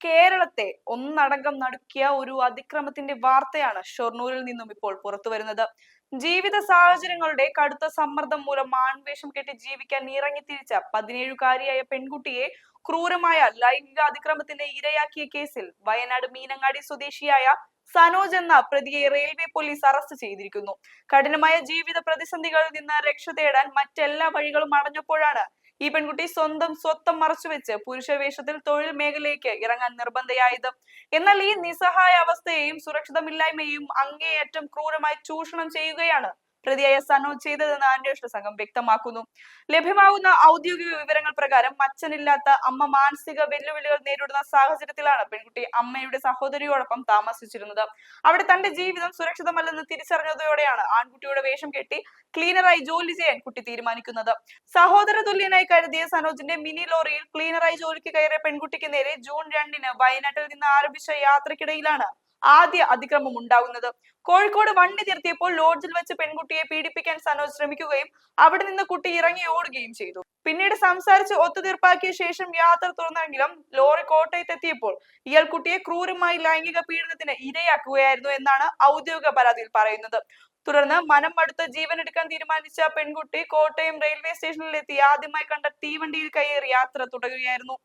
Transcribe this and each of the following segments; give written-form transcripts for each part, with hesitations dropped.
കേരളത്തെ ഒന്നടങ്കം നടുക്കിയ ഒരു അതിക്രമത്തിന്റെ വാർത്തയാണ് ഷൊർണൂരിൽ നിന്നും ഇപ്പോൾ പുറത്തു വരുന്നത്. ജീവിത സാഹചര്യങ്ങളുടെ കടുത്ത സമ്മർദ്ദം മൂലം ആൺവേഷം കെട്ടി ജീവിക്കാൻ ഇറങ്ങിത്തിരിച്ച 17കാരിയായ പെൺകുട്ടിയെ ക്രൂരമായ ലൈംഗിക അതിക്രമത്തിന്റെ ഇരയാക്കിയ കേസിൽ വയനാട് മീനങ്ങാടി സ്വദേശിയായ സനോജ് എന്ന പ്രതിയെ റെയിൽവേ പോലീസ് അറസ്റ്റ് ചെയ്തിരിക്കുന്നു. കഠിനമായ ജീവിത പ്രതിസന്ധികളിൽ നിന്ന് രക്ഷ തേടാൻ മറ്റെല്ലാ വഴികളും അടഞ്ഞപ്പോഴാണ് ഈ പെൺകുട്ടി സ്വന്തം സ്വത്തം മറച്ചുവെച്ച് പുരുഷ വേഷത്തിൽ തൊഴിൽ മേഖലയിലേക്ക് ഇറങ്ങാൻ നിർബന്ധയായത്. എന്നാൽ ഈ നിസ്സഹായ അവസ്ഥയെയും സുരക്ഷിതമില്ലായ്മയും അങ്ങേയറ്റം ക്രൂരമായി ചൂഷണം ചെയ്യുകയാണ് പ്രതിയായ സനോജ് ചെയ്തതെന്ന് അന്വേഷണ സംഘം വ്യക്തമാക്കുന്നു. ലഭ്യമാകുന്ന ഔദ്യോഗിക വിവരങ്ങൾ പ്രകാരം അച്ഛനില്ലാത്ത അമ്മ മാനസിക വെല്ലുവിളികൾ നേരിടുന്ന സാഹചര്യത്തിലാണ് പെൺകുട്ടി അമ്മയുടെ സഹോദരിയോടൊപ്പം താമസിച്ചിരുന്നത്. അവിടെ തന്റെ ജീവിതം സുരക്ഷിതമല്ലെന്ന് തിരിച്ചറിഞ്ഞതോടെയാണ് ആൺകുട്ടിയുടെ വേഷം കെട്ടി ക്ലീനറായി ജോലി ചെയ്യാൻ കുട്ടി തീരുമാനിക്കുന്നത്. സഹോദര തുല്യനായി കരുതിയ സനോജിന്റെ മിനി ലോറിയിൽ ക്ലീനറായി ജോലിക്ക് കയറിയ പെൺകുട്ടിക്ക് നേരെ ജൂൺ 2-ന് വയനാട്ടിൽ നിന്ന് ആരംഭിച്ച യാത്രക്കിടയിലാണ് ആദ്യ അതിക്രമം ഉണ്ടാകുന്നത്. കോഴിക്കോട് വണ്ടി നിർത്തിയപ്പോൾ ലോഡ്ജിൽ വെച്ച് പെൺകുട്ടിയെ പീഡിപ്പിക്കാൻ സനോജ് ശ്രമിക്കുകയും അവിടെ നിന്ന് കുട്ടി ഇറങ്ങി ഓടുകയും ചെയ്തു. പിന്നീട് സംസാരിച്ച് ഒത്തുതീർപ്പാക്കിയ ശേഷം യാത്ര തുറന്നെങ്കിലും ലോറി കോട്ടയത്തെത്തിയപ്പോൾ ഇയാൾ കുട്ടിയെ ക്രൂരമായി ലൈംഗിക പീഡനത്തിന് ഇരയാക്കുകയായിരുന്നു എന്നാണ് ഔദ്യോഗിക പരാതിയിൽ പറയുന്നത്. തുടർന്ന് മനം മടുത്ത് ജീവനെടുക്കാൻ തീരുമാനിച്ച പെൺകുട്ടി കോട്ടയം റെയിൽവേ സ്റ്റേഷനിലെത്തി ആദ്യമായി കണ്ട തീവണ്ടിയിൽ കയറി യാത്ര തുടരുകയായിരുന്നു.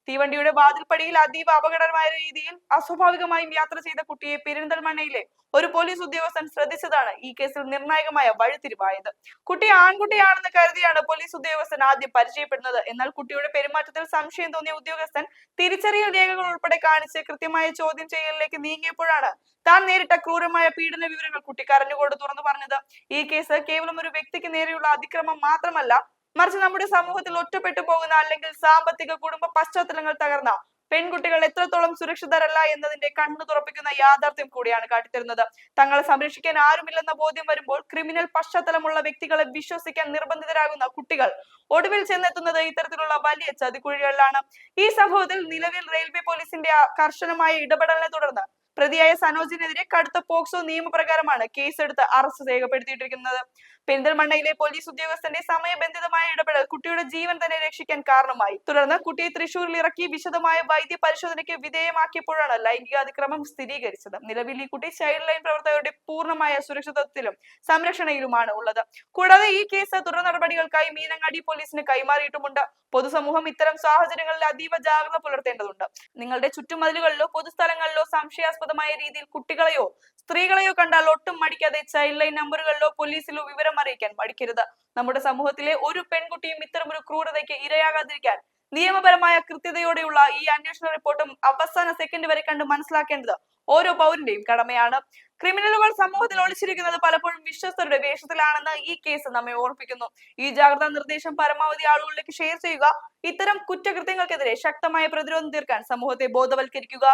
തീവണ്ടിയുടെ വാതിൽപ്പടിയിൽ അതീവ അപകടകരമായ രീതിയിൽ അസ്വാഭാവികമായും യാത്ര ചെയ്ത കുട്ടിയെ പെരിന്തൽമണ്ണയിലെ ഒരു പോലീസ് ഉദ്യോഗസ്ഥൻ ശ്രദ്ധിച്ചതാണ് ഈ കേസിൽ നിർണായകമായ വഴിത്തിരിവായത്. കുട്ടി ആൺകുട്ടിയാണെന്ന് കരുതിയാണ് പോലീസ് ഉദ്യോഗസ്ഥൻ ആദ്യം പരിചയപ്പെടുന്നത്. എന്നാൽ കുട്ടിയുടെ പെരുമാറ്റത്തിൽ സംശയം തോന്നിയ ഉദ്യോഗസ്ഥൻ തിരിച്ചറിയൽ രേഖകൾ ഉൾപ്പെടെ കാണിച്ച് കൃത്യമായ ചോദ്യം ചെയ്യലിലേക്ക് നീങ്ങിയപ്പോഴാണ് താൻ നേരിട്ട ക്രൂരമായ പീഡന വിവരങ്ങൾ കുട്ടി കരഞ്ഞുകൊണ്ട് തുറന്നു പറഞ്ഞത്. ഈ കേസ് കേവലം ഒരു വ്യക്തിക്ക് നേരെയുള്ള അതിക്രമം മാത്രമല്ല, മറിച്ച് നമ്മുടെ സമൂഹത്തിൽ ഒറ്റപ്പെട്ടു പോകുന്ന അല്ലെങ്കിൽ സാമ്പത്തിക കുടുംബ പശ്ചാത്തലങ്ങൾ തകർന്ന പെൺകുട്ടികൾ എത്രത്തോളം സുരക്ഷിതരല്ല എന്നതിന്റെ കണ്ണു തുറപ്പിക്കുന്ന യാഥാർത്ഥ്യം കൂടിയാണ് കാട്ടിത്തരുന്നത്. തങ്ങളെ സംരക്ഷിക്കാൻ ആരുമില്ലെന്ന ബോധ്യം വരുമ്പോൾ ക്രിമിനൽ പശ്ചാത്തലമുള്ള വ്യക്തികളെ വിശ്വസിക്കാൻ നിർബന്ധിതരാകുന്ന കുട്ടികൾ ഒടുവിൽ ചെന്നെത്തുന്നത് ഇത്തരത്തിലുള്ള വലിയ ചതിക്കുഴികളിലാണ്. ഈ സംഭവത്തിൽ നിലവിൽ റെയിൽവേ പോലീസിന്റെ കർശനമായ ഇടപെടലിനെ തുടർന്ന് പ്രതിയായ സനോജിനെതിരെ കടുത്ത പോക്സോ നിയമപ്രകാരമാണ് കേസെടുത്ത് അറസ്റ്റ് രേഖപ്പെടുത്തിയിട്ടിരിക്കുന്നത്. പെരിന്തൽമണ്ണയിലെ പോലീസ് ഉദ്യോഗസ്ഥന്റെ സമയബന്ധിതമായ ഇടപെടൽ കുട്ടിയുടെ ജീവൻ തന്നെ രക്ഷിക്കാൻ കാരണമായി. തുടർന്ന് കുട്ടിയെ തൃശൂരിൽ ഇറക്കി വിശദമായ വൈദ്യ പരിശോധനയ്ക്ക് വിധേയമാക്കിയപ്പോഴാണ് ലൈംഗിക അതിക്രമം സ്ഥിരീകരിച്ചത്. നിലവിൽ ഈ കുട്ടി ചൈൽഡ് ലൈൻ പ്രവർത്തകരുടെ പൂർണ്ണമായ സുരക്ഷിതത്വത്തിലും സംരക്ഷണയിലുമാണ് ഉള്ളത്. കൂടാതെ ഈ കേസ് തുടർ നടപടികൾക്കായി മീനങ്ങാടി പോലീസിന് കൈമാറിയിട്ടുമുണ്ട്. പൊതുസമൂഹം ഇത്തരം സാഹചര്യങ്ങളിൽ അതീവ ജാഗ്രത പുലർത്തേണ്ടതുണ്ട്. നിങ്ങളുടെ ചുറ്റുമതിലുകളിലോ പൊതുസ്ഥലങ്ങളിലോ സംശയാസ്പദമായ രീതിയിൽ കുട്ടികളെയോ സ്ത്രീകളെയോ കണ്ടാൽ ഒട്ടും മടിക്കാതെ ചൈൽഡ് ലൈൻ നമ്പറുകളിലോ പോലീസിലോ വിവരം അറിയിക്കാൻ മടിക്കരുത്. നമ്മുടെ സമൂഹത്തിലെ ഒരു പെൺകുട്ടിയും ഇത്തരമൊരു ക്രൂരതയ്ക്ക് ഇരയാകാതിരിക്കാൻ നിയമപരമായ കൃത്യതയോടെയുള്ള ഈ അന്വേഷണ റിപ്പോർട്ടും അവസാന സെക്കൻഡ് വരെ കണ്ട് മനസ്സിലാക്കേണ്ടത് ഓരോ പൗരന്റെയും കടമയാണ്. ക്രിമിനലുകൾ സമൂഹത്തിൽ ഒളിച്ചിരിക്കുന്നത് പലപ്പോഴും വിശ്വസ്തരുടെ വേഷത്തിലാണെന്ന് ഈ കേസ് നമ്മെ ഓർമ്മിപ്പിക്കുന്നു. ഈ ജാഗ്രതാ നിർദ്ദേശം പരമാവധി ആളുകളിലേക്ക് ഷെയർ ചെയ്യുക. ഇത്തരം കുറ്റകൃത്യങ്ങൾക്കെതിരെ ശക്തമായ പ്രതിരോധം തീർക്കാൻ സമൂഹത്തെ ബോധവൽക്കരിക്കുക.